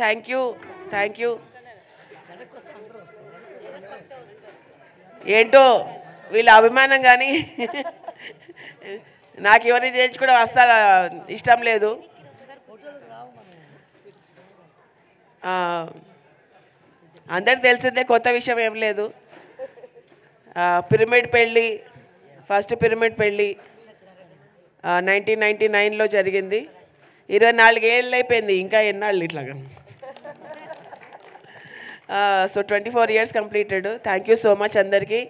Thank you. ఏంటో వీళ్ళ అభిమానం కానీ నాకు ఇవన్నీ చేయించుకోవడం అస్సలు ఇష్టం లేదు. అందరికి తెలిసిందే, కొత్త విషయం ఏం లేదు. పిరమిడ్ పెళ్ళి, ఫస్ట్ పిరమిడ్ పెళ్ళి 1999లో జరిగింది. 24 ఏళ్ళు అయిపోయింది, ఇంకా ఎన్నాళ్ళు ఇట్లాగా. So 24 years completed. Thank you so much అందరికీ.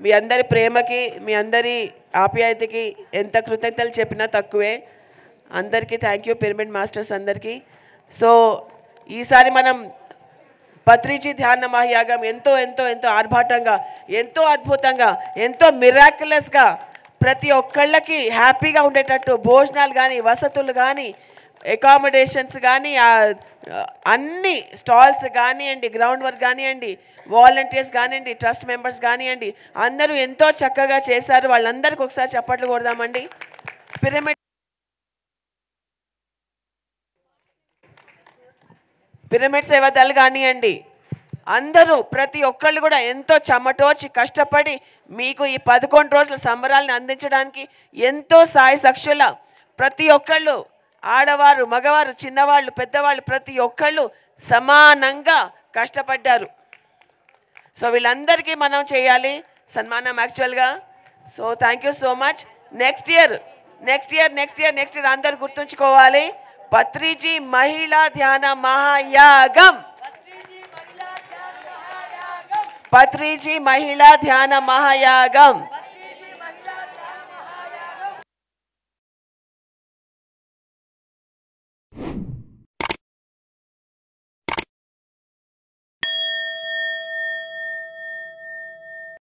మీ అందరి ప్రేమకి, మీ అందరి ఆప్యాయతకి ఎంత కృతజ్ఞతలు చెప్పినా తక్కువే. అందరికీ థ్యాంక్ యూ, పిరమిడ్ మాస్టర్స్ అందరికీ. సో ఈసారి మనం పత్రిజీ ధ్యాన మహాయాగం ఎంతో ఎంతో ఎంతో ఆర్భాటంగా, ఎంతో అద్భుతంగా, ఎంతో మిరాక్యులస్గా ప్రతి ఒక్కళ్ళకి హ్యాపీగా ఉండేటట్టు భోజనాలు కానీ, వసతులు కానీ, అకామిడేషన్స్ కానీ, అన్ని స్టాల్స్ కానివ్వండి, గ్రౌండ్ వర్క్ కానివ్వండి, వాలంటీర్స్ కానివ్వండి, ట్రస్ట్ మెంబర్స్ కానివ్వండి, అందరూ ఎంతో చక్కగా చేశారు. వాళ్ళందరికీ ఒకసారి చప్పట్లు కొడదామండి. పిరమిడ్ సేవదల్ కానివ్వండి, అందరూ ప్రతి ఒక్కళ్ళు కూడా ఎంతో చెమటోర్చి కష్టపడి మీకు ఈ 11 రోజుల సంబరాలను అందించడానికి ఎంతో సాయి సక్షుల ప్రతి ఒక్కళ్ళు, ఆడవారు, మగవారు, చిన్నవాళ్ళు, పెద్దవాళ్ళు ప్రతి ఒక్కళ్ళు సమానంగా కష్టపడ్డారు. సో వీళ్ళందరికీ మనం చేయాలి సన్మానం యాక్చువల్గా. So thank you so much. Next year అందరు గుర్తుంచుకోవాలి, పత్రిజీ మహిళా ధ్యాన మహాయాగం. పత్రిజీ మహిళా ధ్యాన మహాయాగం.